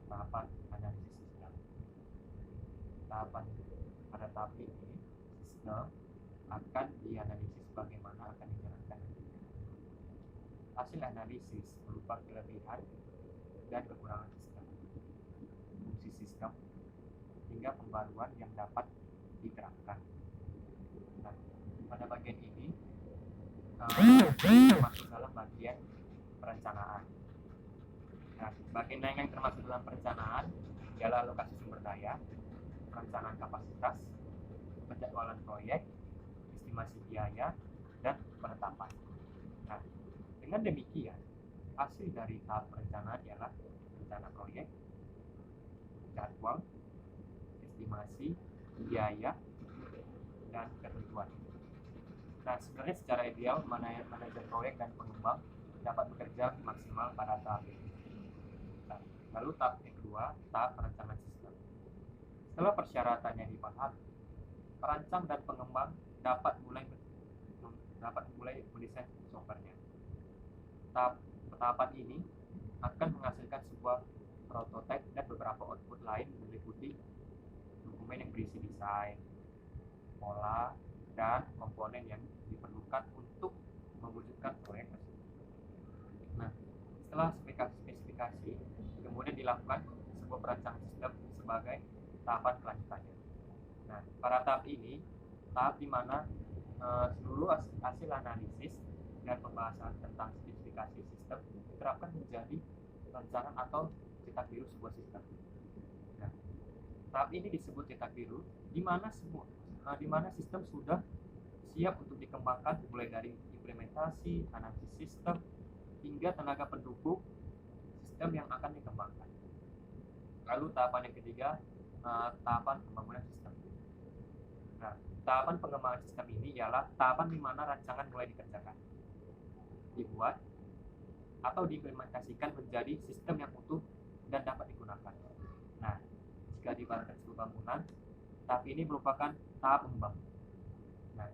tahapan analisis sistem. Pada tahap ini sistem akan dianalisis bagaimana akan dijalankan. Hasil analisis berupa kelebihan dan kekurangan sistem, fungsi sistem, hingga pembaruan yang dapat diterapkan. Nah, pada bagian ini termasuk dalam bagian perencanaan. Nah, bagian yang termasuk dalam perencanaan ialah alokasi sumber daya, perencanaan kapasitas, penjadwalan proyek, estimasi biaya, dan penetapan. Nah, dengan demikian, hasil dari tahap perencanaan ialah rencana proyek, jadwal, estimasi, biaya, dan ketentuan. Nah, sebenarnya secara ideal, manajer proyek dan pengembang dapat bekerja maksimal pada tahap ini. Nah, lalu tahap kedua, tahap perencanaan sistem. Setelah persyaratannya dipahami, perancang dan pengembang dapat mulai mendesain softwarenya. Tahapan ini akan menghasilkan sebuah prototipe dan beberapa output lain meliputi dokumen yang berisi desain, pola, dan komponen yang diperlukan untuk mewujudkan proyek tersebut. Nah, setelah spesifikasi, kemudian dilakukan sebuah perancangan sistem sebagai tahapan kelanjutannya. Nah, pada tahap ini, tahap di mana seluruh hasil analisis dan pembahasan tentang spesifikasi sistem diterapkan menjadi rancangan atau cetak biru sebuah sistem. Nah, tahap ini disebut cetak biru, di mana sistem sudah siap untuk dikembangkan mulai dari implementasi, analisis sistem, hingga tenaga pendukung sistem yang akan dikembangkan. Lalu tahapan yang ketiga, tahapan pembangunan sistem. Nah, tahapan pengembangan sistem ini ialah tahapan di mana rancangan mulai dikerjakan, dibuat, atau diimplementasikan menjadi sistem yang utuh dan dapat digunakan. Nah, jika diibaratkan sebuah bangunan, tahap ini merupakan tahap membangun. Nah,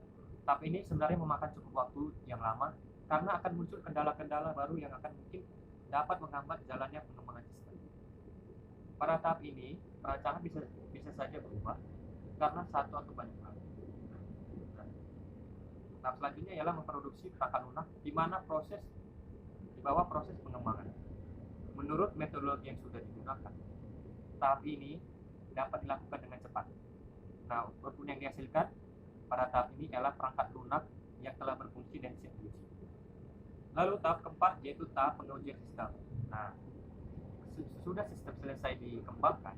tahap ini sebenarnya memakan cukup waktu yang lama karena akan muncul kendala-kendala baru yang akan mungkin dapat menghambat jalannya pengembangan sistem. Pada tahap ini, perancangan bisa saja berubah karena satu atau banyak hal. Nah, tahap selanjutnya ialah memproduksi perangkat lunak di mana di bawah proses pengembangan. Menurut metodologi yang sudah digunakan, tahap ini dapat dilakukan dengan cepat. Nah, output yang dihasilkan pada tahap ini ialah perangkat lunak yang telah berfungsi dan siap diuji. Lalu tahap keempat yaitu tahap pengujian sistem. Nah, sesudah sistem selesai dikembangkan,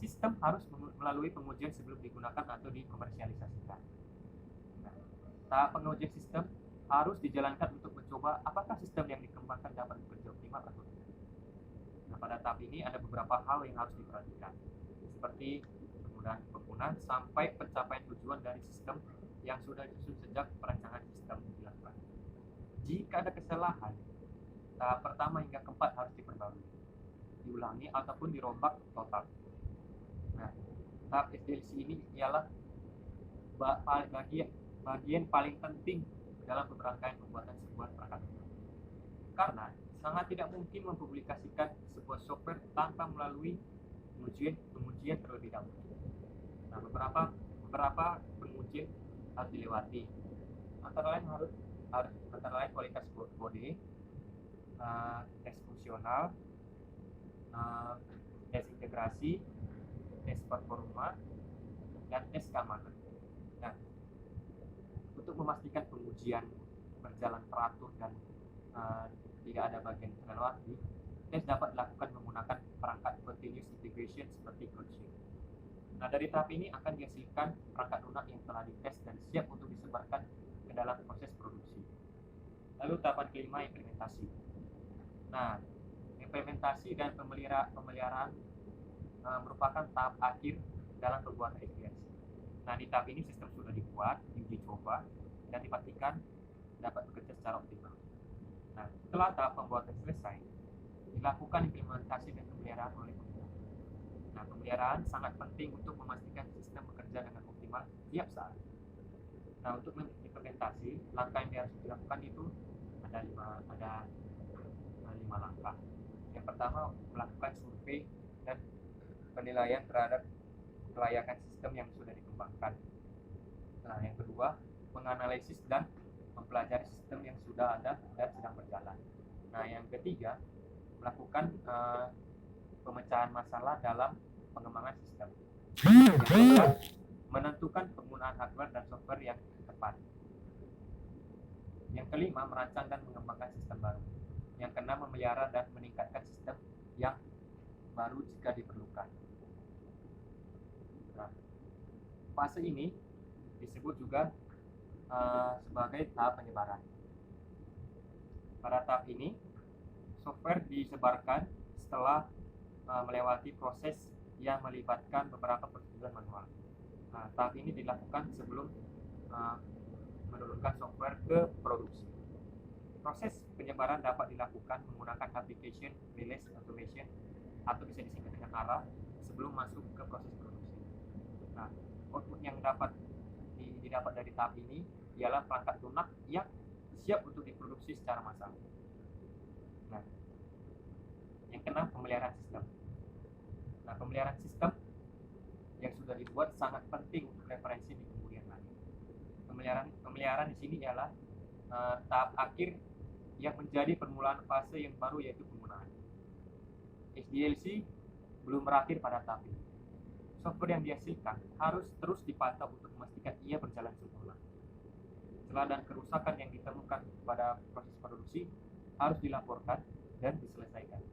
sistem harus melalui pengujian sebelum digunakan atau dikomersialisasikan. Nah, tahap pengujian sistem harus dijalankan untuk mencoba apakah sistem yang dikembangkan dapat bekerja optimal atau tidak. Nah, pada tahap ini ada beberapa hal yang harus diperhatikan, seperti penggunaan penggunaan sampai pencapaian tujuan dari sistem yang sudah disusun sejak perancangan sistem dilakukan. Jika ada kesalahan, tahap pertama hingga keempat harus diperbarui, diulangi ataupun dirombak total. Nah, tahap SDLC ini ialah bagian paling penting dalam rangkaian pembuatan sebuah perangkat lunak. Karena sangat tidak mungkin mempublikasikan sebuah software tanpa melalui pengujian terlebih dahulu. Nah, beberapa pengujian harus dilewati. Antara lain kualitas kode, tes fungsional, tes integrasi, tes performa, dan tes keamanan. Nah, untuk memastikan pengujian berjalan teratur dan tidak ada bagian terlewati, tes dapat dilakukan menggunakan perangkat continuous integration seperti CodeShare. Nah, dari tahap ini akan dihasilkan perangkat lunak yang telah dites dan siap untuk disebarkan ke dalam proses produksi. Lalu tahapan kelima, implementasi. Nah, implementasi dan pemeliharaan merupakan tahap akhir dalam pembuatan SDLC. Nah, di tahap ini sistem sudah dibuat, diuji coba, dan dipastikan dapat bekerja secara optimal. Nah, setelah tahap pembuatan selesai, dilakukan implementasi dan pemeliharaan oleh pengembang. Nah, pemeliharaan sangat penting untuk memastikan sistem bekerja dengan optimal setiap saat. Nah, untuk implementasi, langkah yang harus dilakukan itu ada lima langkah. Yang pertama, melakukan survei dan penilaian terhadap kelayakan sistem yang sudah dikembangkan. Nah, yang kedua, menganalisis dan mempelajari sistem yang sudah ada dan sedang berjalan. Nah, yang ketiga, melakukan pemecahan masalah dalam pengembangan sistem. Yang keempat, menentukan penggunaan hardware dan software yang tepat. Yang kelima, merancang dan mengembangkan sistem baru. Yang keenam, memelihara dan meningkatkan sistem yang baru jika diperlukan. Nah, fase ini disebut juga sebagai tahap penyebaran. Pada tahap ini, software disebarkan setelah melewati proses yang melibatkan beberapa persetujuan manual. Nah, tahap ini dilakukan sebelum menurunkan software ke produksi. Proses penyebaran dapat dilakukan menggunakan application release automation atau bisa disingkat dengan ARA sebelum masuk ke proses produksi. Nah, output yang didapat dari tahap ini ialah perangkat lunak yang siap untuk diproduksi secara massal. Nah, yang keenam, pemeliharaan sistem. Nah, pemeliharaan sistem yang sudah dibuat sangat penting untuk referensi di kemudian hari. Pemeliharaan di sini ialah tahap akhir yang menjadi permulaan fase yang baru, yaitu penggunaan. SDLC belum berakhir pada tahap ini. Software yang dihasilkan harus terus dipantau untuk memastikan ia berjalan sempurna. Celah dan kerusakan yang ditemukan pada proses produksi harus dilaporkan dan diselesaikan.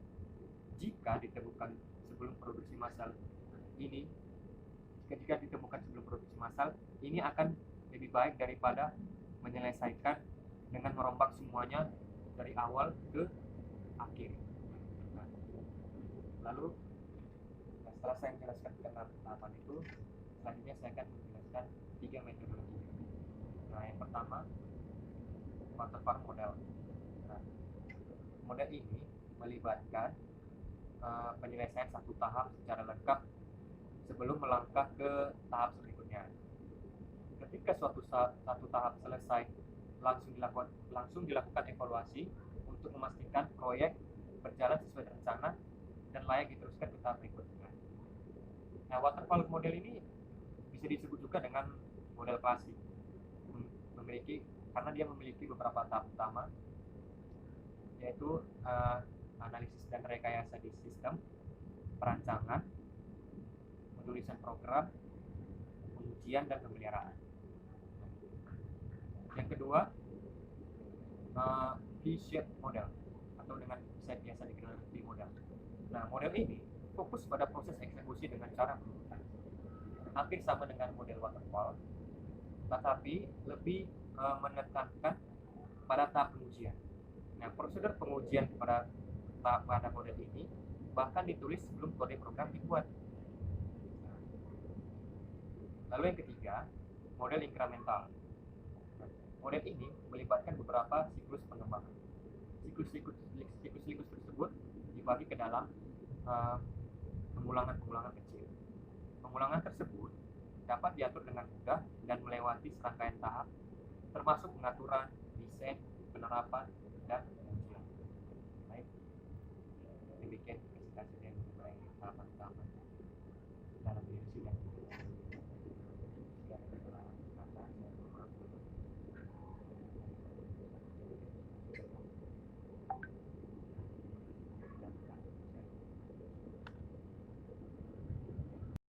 Jika ditemukan sebelum produksi massal ini akan lebih baik daripada menyelesaikan dengan merombak semuanya dari awal ke akhir. Nah, lalu setelah saya menjelaskan tahapan itu, selanjutnya saya akan menjelaskan 3 metodologi. Nah, yang pertama, waterfall model. Nah, model ini melibatkan penyelesaian satu tahap secara lengkap sebelum melangkah ke tahap berikutnya. Ketika satu tahap selesai, langsung dilakukan evaluasi untuk memastikan proyek berjalan sesuai rencana dan layak diteruskan ke tahap berikutnya. Nah, waterfall model ini bisa disebut juga dengan model klasik, karena dia memiliki beberapa tahap utama, yaitu analisis dan rekayasa di sistem, perancangan, penulisan program, pengujian, dan pemeliharaan. Yang kedua, V-shape model, atau dengan saya biasa dikenal V model. Nah, model ini fokus pada proses eksekusi dengan cara berurutan, hampir sama dengan model waterfall, tetapi lebih menekankan pada tahap pengujian. Nah, prosedur pengujian pada model ini bahkan ditulis sebelum kode program dibuat. Lalu yang ketiga, model incremental. Model ini melibatkan beberapa siklus pengembangan. Siklus tersebut dibagi ke dalam pengulangan kecil. Pengulangan tersebut dapat diatur dengan mudah dan melewati serangkaian tahap, termasuk pengaturan, desain, penerapan, dan